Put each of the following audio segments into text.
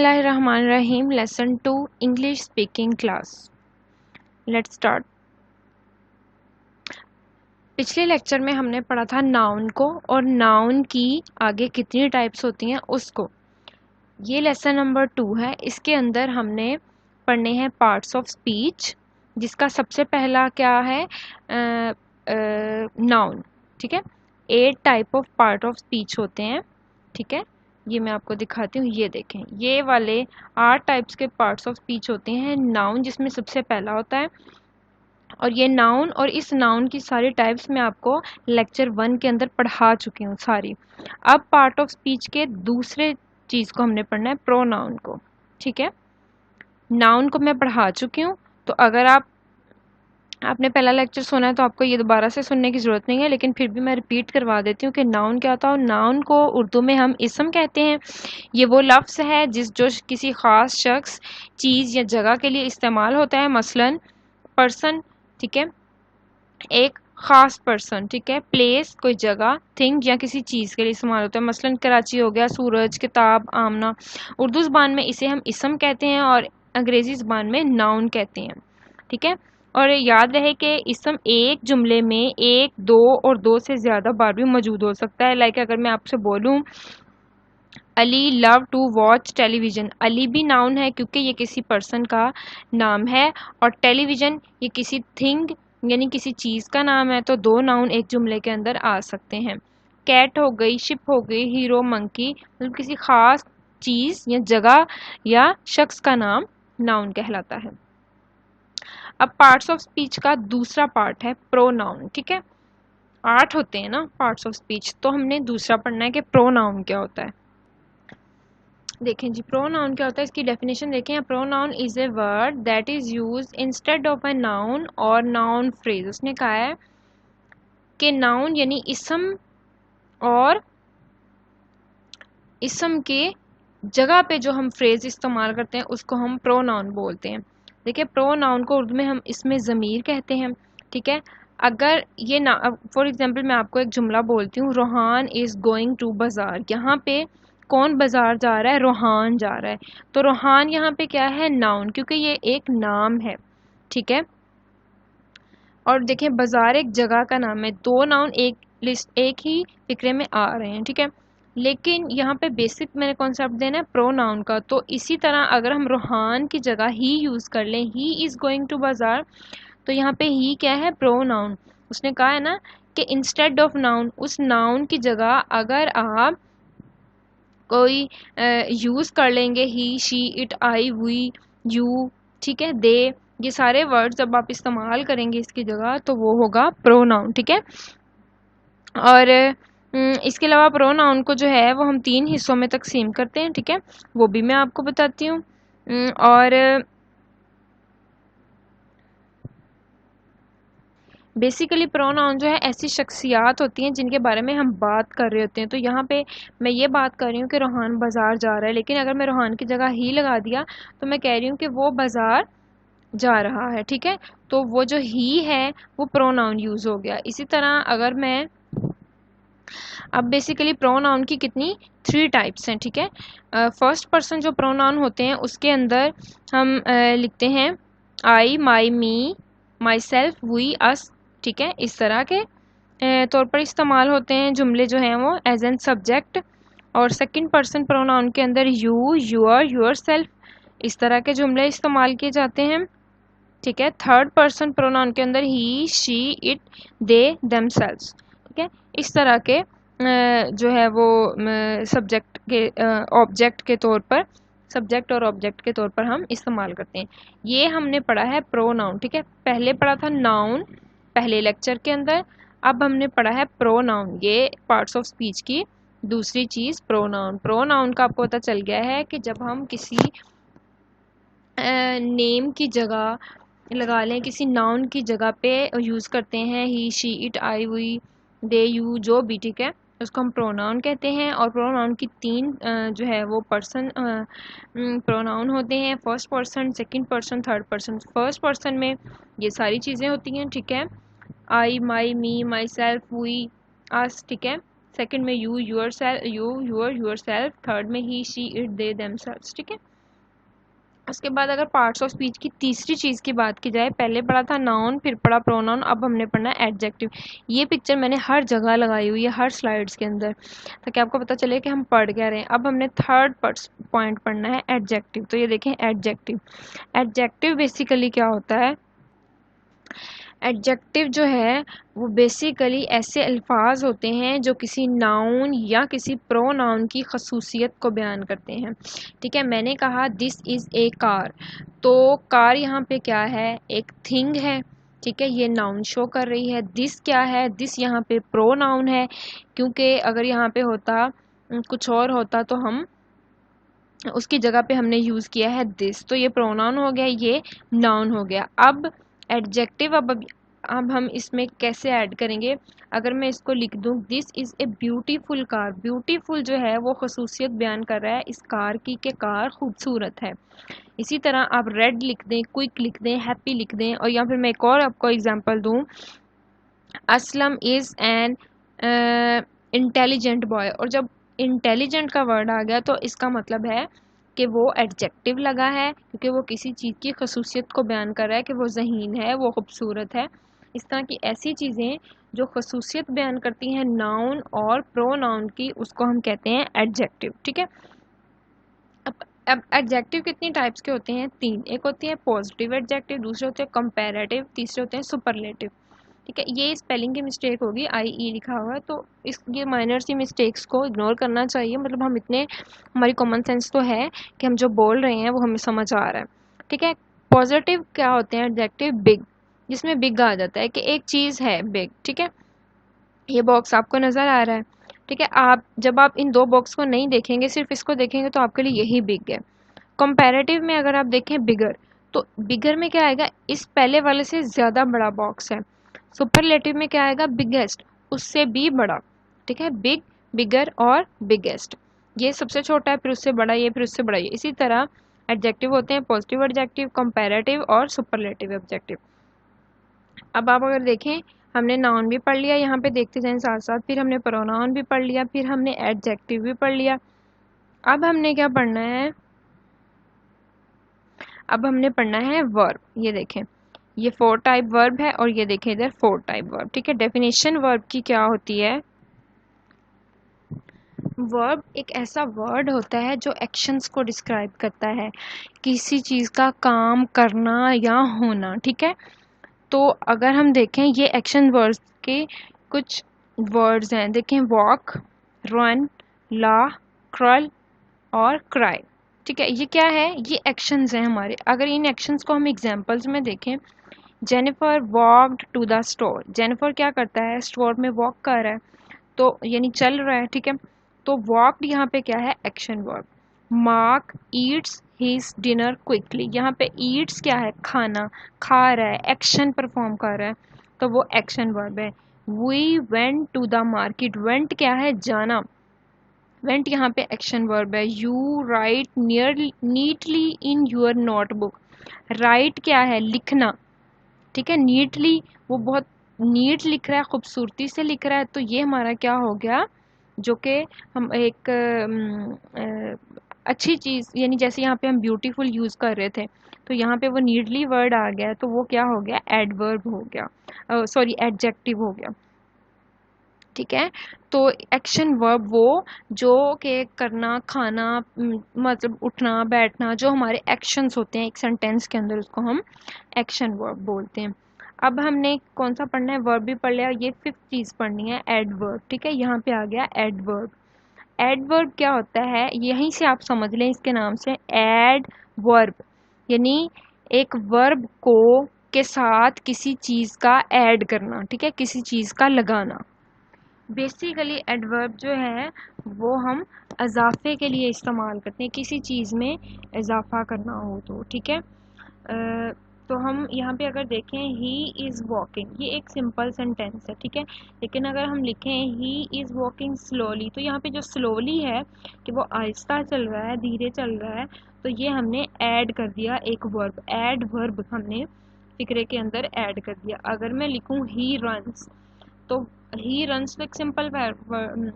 Bismillahirrahmanirrahim. Lesson 2 English Speaking Class. Let's start. पिछले lecture में हमने पढ़ा था नाउन को और नाउन की आगे कितनी टाइप्स होती हैं उसको. ये लेसन नंबर 2 है. इसके अंदर हमने पढ़ने हैं पार्ट्स ऑफ स्पीच, जिसका सबसे पहला क्या है, नाउन. ठीक है, 8 type of part of speech होते हैं. ठीक है, ये मैं आपको दिखाती हूँ. ये देखें, ये वाले 8 टाइप्स के पार्ट्स ऑफ स्पीच होते हैं. नाउन जिसमें सबसे पहला होता है, और ये नाउन और इस नाउन की सारी टाइप्स मैं आपको लेक्चर 1 के अंदर पढ़ा चुकी हूँ सारी. अब पार्ट ऑफ स्पीच के दूसरे चीज़ को हमने पढ़ना है, प्रोनाउन को. ठीक है, नाउन को मैं पढ़ा चुकी हूँ, तो अगर आपने पहला लेक्चर सुना है तो आपको ये दोबारा से सुनने की ज़रूरत नहीं है, लेकिन फिर भी मैं रिपीट करवा देती हूँ कि नाउन क्या होता है. नाउन को उर्दू में हम इसम कहते हैं. ये वो लफ्ज़ है जो किसी ख़ास शख्स, चीज़ या जगह के लिए इस्तेमाल होता है. मसलन पर्सन, ठीक है, एक ख़ास पर्सन. ठीक है, प्लेस कोई जगह, थिंग या किसी चीज़ के लिए इस्तेमाल होता है. मसलन कराची हो गया, सूरज, किताब, आमना. उर्दू ज़बान में इसे हम इसम कहते हैं और अंग्रेज़ी ज़बान में नाउन कहते हैं. ठीक है, और याद रहे कि इसम एक जुमले में एक, दो और दो से ज़्यादा बार भी मौजूद हो सकता है. लाइक अगर मैं आपसे बोलूँ Ali love to watch television, Ali भी नाउन है क्योंकि ये किसी पर्सन का नाम है, और टेलीविज़न ये किसी थिंग यानी किसी चीज़ का नाम है. तो दो नाउन एक जुमले के अंदर आ सकते हैं. कैट हो गई, शिप हो गई, हीरो, मंकी, मतलब किसी ख़ास चीज़ या जगह या शख्स का नाम नाउन कहलाता है. अब पार्ट्स ऑफ स्पीच का दूसरा पार्ट है प्रोनाउन. ठीक है, 8 होते हैं ना पार्ट्स ऑफ स्पीच, तो हमने दूसरा पढ़ना है कि प्रोनाउन क्या होता है. देखें जी, प्रोनाउन क्या होता है, इसकी डेफिनेशन देखें. Pronoun is a word that is used instead of a noun और नाउन फ्रेज. उसने कहा है कि नाउन यानी इसम और इसम के जगह पे जो हम फ्रेज इस्तेमाल करते हैं उसको हम प्रोनाउन बोलते हैं. देखिए, प्रोनाउन को उर्दू में हम इसमें ज़मीर कहते हैं. ठीक है, अगर ये ना, फॉर एग्जांपल मैं आपको एक जुमला बोलती हूँ, रोहान इज़ गोइंग टू बाज़ार. यहाँ पे कौन बाज़ार जा रहा है? रोहान जा रहा है. तो रोहान यहाँ पे क्या है? नाउन, क्योंकि ये एक नाम है. ठीक है, और देखिए बाज़ार एक जगह का नाम है. दो नाउन एक ही फिक्रे में आ रहे हैं. ठीक है, लेकिन यहाँ पे बेसिक मैंने कॉन्सेप्ट देना है प्रोनाउन का. तो इसी तरह अगर हम रोहान की जगह ही यूज़ कर लें, ही इज़ गोइंग टू बाज़ार, तो यहाँ पे ही क्या है? प्रोनाउन. उसने कहा है ना कि इंस्टेड ऑफ नाउन, उस नाउन की जगह अगर आप कोई यूज़ कर लेंगे, he, she, it, I, we, you, ठीक है, दे, ये सारे वर्ड जब आप इस्तेमाल करेंगे इसकी जगह तो वो होगा प्रोनाउन. ठीक है, और इसके अलावा प्रोनाउन को जो है वो हम 3 हिस्सों में तकसीम करते हैं. ठीक है, वो भी मैं आपको बताती हूँ. और बेसिकली प्रोनाउन जो है ऐसी शख्सियात होती हैं जिनके बारे में हम बात कर रहे होते हैं. तो यहाँ पे मैं ये बात कर रही हूँ कि रोहान बाज़ार जा रहा है, लेकिन अगर मैं रोहान की जगह ही लगा दिया तो मैं कह रही हूँ कि वो बाज़ार जा रहा है. ठीक है, तो वो जो ही है वो प्रोनाउन यूज़ हो गया. इसी तरह अगर मैं, अब बेसिकली प्रोनाउन की कितनी 3 टाइप्स हैं. ठीक है, फर्स्ट पर्सन जो प्रोनाउन होते हैं उसके अंदर हम लिखते हैं आई, माई, मी, माई सेल्फ, वी, अस. ठीक है, इस तरह के तौर पर इस्तेमाल होते हैं जुमले जो हैं वो एज एन सब्जेक्ट. और सेकंड पर्सन प्रोनाउन के अंदर यू, योर, योर सेल्फ, इस तरह के जुमले इस्तेमाल किए जाते हैं. ठीक है, थर्ड पर्सन प्रोनाउन के अंदर ही, शी, इट, दे, देमसेल्व्स. ठीक है, इस तरह के जो है वो सब्जेक्ट के ऑब्जेक्ट के तौर पर, सब्जेक्ट और ऑब्जेक्ट के तौर पर हम इस्तेमाल करते हैं. ये हमने पढ़ा है प्रोनाउन. ठीक है, पहले पढ़ा था नाउन पहले लेक्चर के अंदर, अब हमने पढ़ा है प्रोनाउन. ये पार्ट्स ऑफ स्पीच की दूसरी चीज़ प्रोनाउन. प्रोनाउन का आपको पता चल गया है कि जब हम किसी नेम की जगह लगा लें, किसी नाउन की जगह पे यूज़ करते हैं, he, she, it, I, we, they, you, जो भी. ठीक है, उसको हम प्रोनाउन कहते हैं. और प्रोनाउन की 3 जो है वो पर्सन प्रोनाउन होते हैं, first person, second person, third person. First person में ये सारी चीज़ें होती हैं. ठीक है, आई, माई, मी, माई सेल्फ, वी, अस. ठीक है, सेकंड में you, your self, you, your, your self. Third में ही, शी, इट, दे, देमसेल्व्स. ठीक है, उसके बाद अगर पार्ट्स ऑफ स्पीच की तीसरी चीज़ की बात की जाए, पहले पढ़ा था नाउन, फिर पढ़ा प्रोनाउन, अब हमने पढ़ना है एडजेक्टिव। ये पिक्चर मैंने हर जगह लगाई हुई है, हर स्लाइड्स के अंदर, ताकि आपको पता चले कि हम पढ़ क्या रहे हैं। अब हमने थर्ड पॉइंट पढ़ना है एडजेक्टिव। तो ये देखें एडजेक्टिव। एडजेक्टिव बेसिकली क्या होता है? एडजेक्टिव जो है वो बेसिकली ऐसे अल्फाज होते हैं जो किसी नाउन या किसी प्रोनाउन की खसूसियत को बयान करते हैं। ठीक है, मैंने कहा दिस इज़ ए कार, तो कार यहाँ पे क्या है? एक थिंग है। ठीक है, ये नाउन शो कर रही है। दिस क्या है? दिस यहाँ पे प्रोनाउन है, क्योंकि अगर यहाँ पे होता कुछ और होता तो हम उसकी जगह पे हमने यूज़ किया है दिस, तो ये प्रोनाउन हो गया, ये नाउन हो गया। अब एडजेक्टिव अब हम इसमें कैसे ऐड करेंगे? अगर मैं इसको लिख दूँ this is a beautiful car, beautiful जो है वो खसूसियत बयान कर रहा है इस कार की कि कार खूबसूरत है। इसी तरह आप रेड लिख दें, क्विक लिख दें, हैप्पी लिख दें, और या फिर मैं एक और आपको एग्जांपल दूँ, Aslam is an intelligent boy, और जब इंटेलिजेंट का वर्ड आ गया तो इसका मतलब है कि वो एडजेक्टिव लगा है, क्योंकि वो किसी चीज़ की खसूसियत को बयान कर रहा है कि वो ज़हीन है, वो खूबसूरत है। इस तरह की ऐसी चीज़ें जो खसूसियत बयान करती हैं नाउन और प्रोनाउन की, उसको हम कहते हैं एडजेक्टिव। ठीक है, अब एडजेक्टिव कितनी टाइप्स के होते हैं? 3। एक होती है पॉजिटिव एडजेक्टिव, दूसरे होते हैं कंपैरेटिव, तीसरे होते हैं सुपरलेटिव। ठीक है, ये स्पेलिंग की मिस्टेक होगी, आई लिखा हुआ है, तो ये माइनर सी मिस्टेक्स को इग्नोर करना चाहिए। मतलब हम इतने, हमारी कॉमन सेंस तो है कि हम जो बोल रहे हैं वो हमें समझ आ रहा है। ठीक है, पॉजिटिव क्या होते हैं एडजेक्टिव? बिग, जिसमें बिग आ जाता है कि एक चीज़ है बिग। ठीक है, ये बॉक्स आपको नज़र आ रहा है। ठीक है, जब आप इन 2 बॉक्स को नहीं देखेंगे, सिर्फ इसको देखेंगे, तो आपके लिए यही बिग है। कंपैरेटिव में अगर आप देखें बिगर, तो बिगर में क्या आएगा? इस पहले वाले से ज़्यादा बड़ा बॉक्स है। सुपरलेटिव में क्या आएगा? बिगेस्ट, उससे भी बड़ा। ठीक है, बिग, बिगर और बिगेस्ट, ये सबसे छोटा है, फिर उससे बड़ा ये, फिर उससे बड़ा ये। इसी तरह एडजेक्टिव होते हैं पॉजिटिव एडजेक्टिव, कंपैरेटिव और सुपरलेटिव एडजेक्टिव। अब आप अगर देखें, हमने नाउन भी पढ़ लिया, यहाँ पे देखते जाएं साथ साथ, फिर हमने प्रोनाउन भी पढ़ लिया, फिर हमने एडजेक्टिव भी पढ़ लिया। अब हमने क्या पढ़ना है? अब हमने पढ़ना है वर्ब। ये देखें, ये 4 टाइप वर्ब है, और ये देखें इधर 4 टाइप वर्ब। ठीक है, डेफिनेशन वर्ब की क्या होती है? वर्ब एक ऐसा वर्ड होता है जो एक्शंस को डिस्क्राइब करता है, किसी चीज़ का काम करना या होना। ठीक है, तो अगर हम देखें ये एक्शन वर्ड्स के कुछ वर्ड्स हैं, देखें वॉक, रन, ला, क्रल और क्राई। ठीक है, ये क्या है? ये एक्शंस हैं हमारे। अगर इन एक्शंस को हम एग्जांपल्स में देखें, Jennifer walked to the store, Jennifer क्या करता है? स्टोर में वॉक कर रहा है, तो यानी चल रहा है। ठीक है, तो वॉकड यहाँ पे क्या है? Action verb. Mark Yeats his dinner quickly, यहाँ पे ईट्स क्या है? खाना, खा रहा है, एक्शन परफॉर्म कर रहा है, तो वो एक्शन वर्ब है। We went to the market, went क्या है? जाना, वेंट यहाँ पे एक्शन वर्ब है। You write neatly in your notebook, write क्या है? लिखना। ठीक है, नीटली, वो बहुत नीट लिख रहा है, खूबसूरती से लिख रहा है, तो ये हमारा क्या हो गया? जो कि हम एक अच्छी चीज़, यानी जैसे यहाँ पे हम ब्यूटीफुल यूज़ कर रहे थे, तो यहाँ पे वो नीडली वर्ड आ गया, तो वो क्या हो गया? एडवर्ब हो गया, सॉरी एडजेक्टिव हो गया। ठीक है, तो एक्शन वर्ब वो जो कि करना, खाना, मतलब उठना बैठना, जो हमारे एक्शंस होते हैं एक सेंटेंस के अंदर, उसको हम एक्शन वर्ब बोलते हैं। अब हमने कौन सा पढ़ना है? वर्ब भी पढ़ लिया, ये 5th चीज़ पढ़नी है एडवर्ब। ठीक है, यहाँ पे आ गया एडवर्ब। एडवर्ब क्या होता है? यहीं से आप समझ लें इसके नाम से, एडवर्ब यानी एक वर्ब को के साथ किसी चीज़ का ऐड करना। ठीक है, किसी चीज़ का लगाना। बेसिकली एडवर्ब जो है वो हम इजाफे के लिए इस्तेमाल करते हैं, किसी चीज़ में इजाफा करना हो तो। ठीक है, तो हम यहाँ पे अगर देखें ही इज़ वॉकिंग, ये एक सिंपल सेंटेंस है। ठीक है, लेकिन अगर हम लिखें ही इज़ वॉकिंग स्लोली, तो यहाँ पे जो स्लोली है कि वो आहिस्ता चल रहा है, धीरे चल रहा है, तो ये हमने ऐड कर दिया एक वर्ब, ऐड वर्ब हमने फिक्रे के अंदर ऐड कर दिया। अगर मैं लिखूँ ही रन्स, तो ही रन्स तो एक सिंपल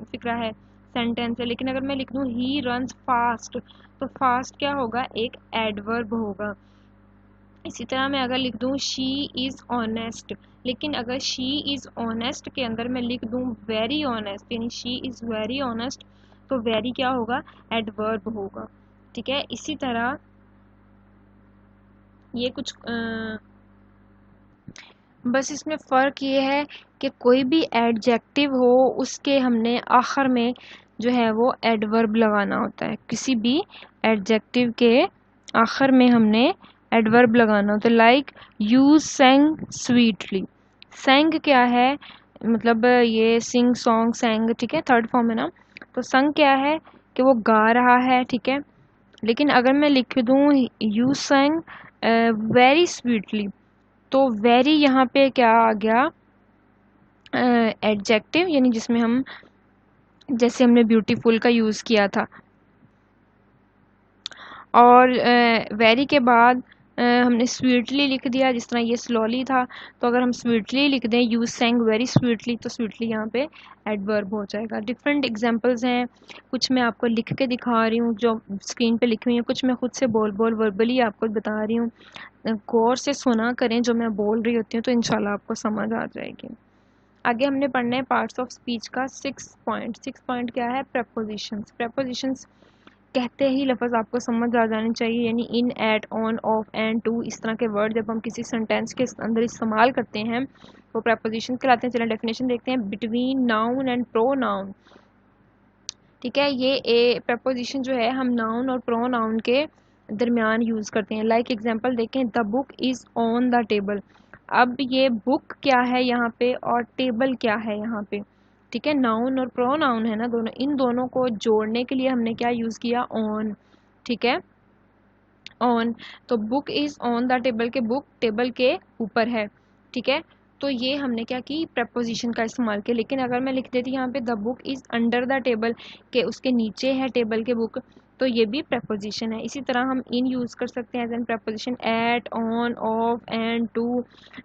फिक्रा है, सेंटेंस है, लेकिन अगर मैं लिख दूँ ही रन्स फास्ट, तो फास्ट क्या होगा, एक एडवर्ब होगा। इसी तरह मैं अगर लिख दूं शी इज़ ऑनेस्ट, लेकिन अगर शी इज़ ऑनेस्ट के अंदर मैं लिख दूं वेरी ऑनेस्ट, यानी शी इज़ वेरी ऑनेस्ट, तो वेरी क्या होगा, एडवर्ब होगा। ठीक है, इसी तरह ये कुछ बस इसमें फ़र्क ये है कि कोई भी एडजेक्टिव हो उसके हमने आखिर में जो है वो एडवर्ब लगाना होता है। किसी भी एडजेक्टिव के आखिर में हमने एडवर्ब लगाना होता है। Like you sang sweetly. Sang क्या है, मतलब ये सिंग सॉन्ग सेंग, ठीक है, थर्ड फॉर्म है ना। तो संग क्या है कि वो गा रहा है, ठीक है। लेकिन अगर मैं लिख दूँ यू सेंग वेरी स्वीटली, तो वेरी यहाँ पे क्या आ गया, एडजेक्टिव, यानी जिसमें हम जैसे हमने ब्यूटीफुल का यूज़ किया था। और वेरी के बाद हमने स्वीटली लिख दिया, जिस तरह ये स्लोली था, तो अगर हम स्वीटली लिख दें यू सेंग वेरी स्वीटली, तो स्वीटली यहाँ पे एडवर्ब हो जाएगा। डिफरेंट एग्जांपल्स हैं, कुछ मैं आपको लिख के दिखा रही हूँ जो स्क्रीन पे लिखी हुई है, कुछ मैं खुद से बोल बोल वर्बली आपको बता रही हूँ। गौर से सुना करें जो मैं बोल रही होती हूँ, तो इंशाल्लाह आपको समझ आ जाएगी। आगे हमने पढ़ना है पार्ट्स ऑफ स्पीच का 6 पॉइंट क्या है, प्रपोजिशंस। प्रपोजिशंस कहते ही लफ्ज़ आपको समझ आ जाने चाहिए, यानी in, at, on, of, and, to, इस तरह के वर्ड जब हम किसी सेंटेंस के अंदर इस्तेमाल करते हैं वो प्रपोजिशन कहलाते हैं। चलिए डेफिनेशन देखते हैं। बिटवीन नाउन एंड प्रोनाउन, ठीक है, ये प्रपोजिशन जो है हम नाउन और प्रोनाउन के दरमियान यूज़ करते हैं। लाइक एग्जांपल देखें, the book is on the table. अब ये बुक क्या है यहाँ पे और टेबल क्या है यहाँ पे, ठीक है, नाउन और प्रोनाउन है ना दोनों, इन दोनों को जोड़ने के लिए हमने क्या यूज़ किया, ऑन, ठीक है, ऑन। तो book is on the table के बुक टेबल के ऊपर है, ठीक है। तो ये हमने क्या की, प्रपोजिशन का इस्तेमाल किया। लेकिन अगर मैं लिख देती यहाँ पे the book is under the table, के उसके नीचे है टेबल के बुक, तो ये भी प्रपोजिशन है। इसी तरह हम इन यूज़ कर सकते हैं as an preposition, at, on, of, and, to,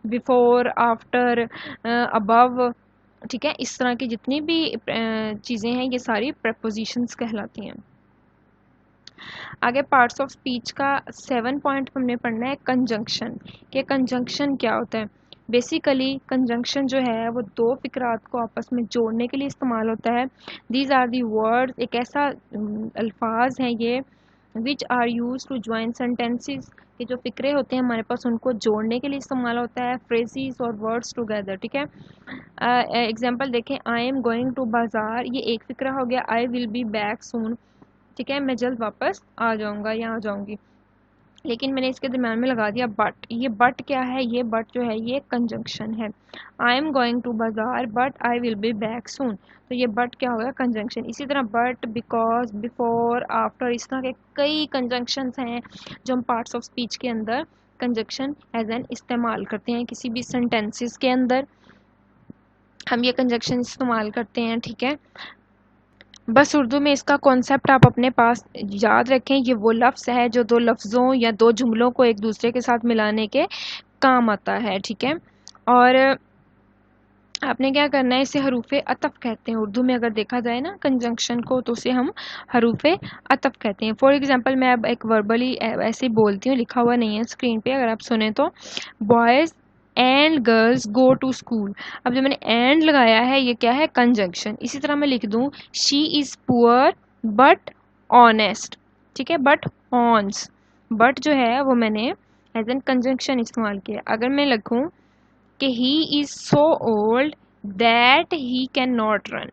before, after, above, ठीक है। इस तरह की जितनी भी चीज़ें हैं ये सारी प्रपोजिशंस कहलाती हैं। आगे पार्ट्स ऑफ स्पीच का 7 पॉइंट हमने पढ़ना है, कंजंक्शन। कि कंजंक्शन क्या होता है। बेसिकली कंजंक्शन जो है वो दो फिक्रात को आपस में जोड़ने के लिए इस्तेमाल होता है। दीज आर दी वर्ड्स, एक ऐसा अल्फाज हैं ये, which are use to join sentences, के जो फिक्रे होते हैं हमारे पास उनको जोड़ने के लिए इस्तेमाल होता है, फ्रेजेस और वर्ड्स टुगेदर, ठीक है। एग्जांपल देखें, आई एम गोइंग टू बाज़ार, ये एक फिक्रा हो गया। I will be back soon, ठीक है, मैं जल्द वापस आ जाऊंगा या आ जाऊंगी। लेकिन मैंने इसके दरम्यान में लगा दिया बट। ये बट क्या है, ये बट जो है ये कंजंक्शन है। आई एम गोइंग टू बाजार but I will be back soon, तो ये बट क्या होगा, कंजंक्शन। इसी तरह बट, बिकॉज, बिफोर, आफ्टर, इस तरह के कई कंजंक्शंस हैं जो हम पार्ट्स ऑफ स्पीच के अंदर कंजंक्शन एज एन इस्तेमाल करते हैं। किसी भी सेंटेंसेस के अंदर हम ये कंजंक्शन इस्तेमाल करते हैं, ठीक है। बस उर्दू में इसका कॉन्सेप्ट आप अपने पास याद रखें, ये वो लफ्ज़ है जो दो लफ्ज़ों या दो जुमलों को एक दूसरे के साथ मिलाने के काम आता है, ठीक है। और आपने क्या करना है, इसे हरूफ़े अतफ़ कहते हैं। उर्दू में अगर देखा जाए ना कंजंक्शन को, तो उसे हम हरूफ़े अतफ़ कहते हैं। फॉर एग्जांपल मैं अब एक वर्बली ऐसे ही बोलती हूँ, लिखा हुआ नहीं है स्क्रीन पे, अगर आप सुने तो, boys and girls go to school. अब जो मैंने एंड लगाया है ये क्या है, कंजंक्शन। इसी तरह मैं लिख दूँ, she is poor but honest, ठीक है, बट ऑन्स, बट जो है वो मैंने एज एन कंजंक्शन इस्तेमाल किया। अगर मैं लिखूँ कि he is so old that he can not run,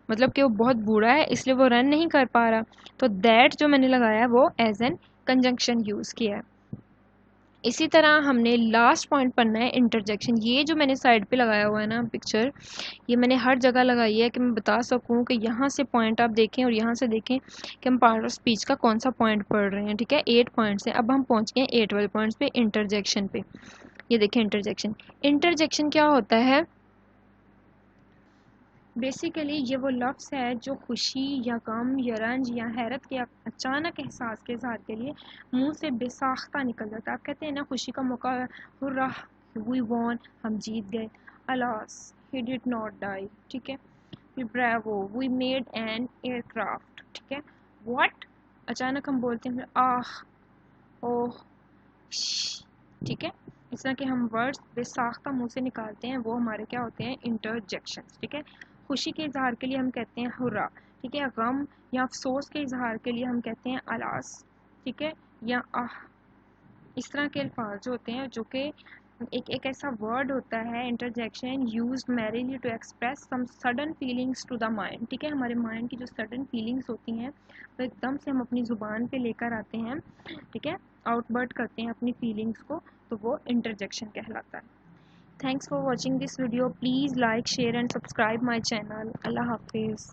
मतलब कि वो बहुत बूढ़ा है इसलिए वो रन नहीं कर पा रहा, तो दैट जो मैंने लगाया वो एज एन कंजंक्शन यूज़ किया है। इसी तरह हमने लास्ट पॉइंट पढ़ना है, इंटरजेक्शन। ये जो मैंने साइड पे लगाया हुआ है ना पिक्चर, ये मैंने हर जगह लगाई है कि मैं बता सकूं कि यहाँ से पॉइंट आप देखें और यहाँ से देखें कि हम पार्ट ऑफ स्पीच का कौन सा पॉइंट पढ़ रहे हैं, ठीक है। 8 पॉइंट्स हैं, अब हम पहुँच गए 8 वाले पॉइंट्स पे, इंटरजेक्शन पे। ये देखें इंटरजेक्शन। इंटरजेक्शन क्या होता है, बेसिकली ये वो लफ्ज़ है जो खुशी या गम या रंज या हैरत के अचानक एहसास के इज़हार के लिए मुंह से बेसाख्ता निकल जाता है। आप कहते हैं ना, खुशी का मौका, हुर्रा, वी वॉन, हम जीत गए, alas, he did not die, ठीक है, bravo, we made an aircraft, ठीक है, व्हाट, अचानक हम बोलते हैं आह, ओह, ठीक है। इस तरह के हम वर्ड्स बेसाख्ता मुंह से निकालते हैं, वो हमारे क्या होते हैं, इंटरजेक्शंस, ठीक है। खुशी के इजहार के लिए हम कहते हैं हुर्रा, ठीक है। गम या अफसोस के इजहार के लिए हम कहते हैं अलास, ठीक है, या आह। इस तरह के अल्फाज जो होते हैं, जो कि एक ऐसा वर्ड होता है interjection used merrily to express some sudden feelings to the mind, ठीक है। हमारे माइंड की जो सडन फीलिंग्स होती हैं वो एकदम से हम अपनी ज़ुबान पे लेकर आते हैं, ठीक है, आउटबर्ट करते हैं अपनी फीलिंग्स को, तो वो इंटरजेक्शन कहलाता है। Thanks for watching this video. Please like, share and subscribe my channel. अल्लाह हाफिज़।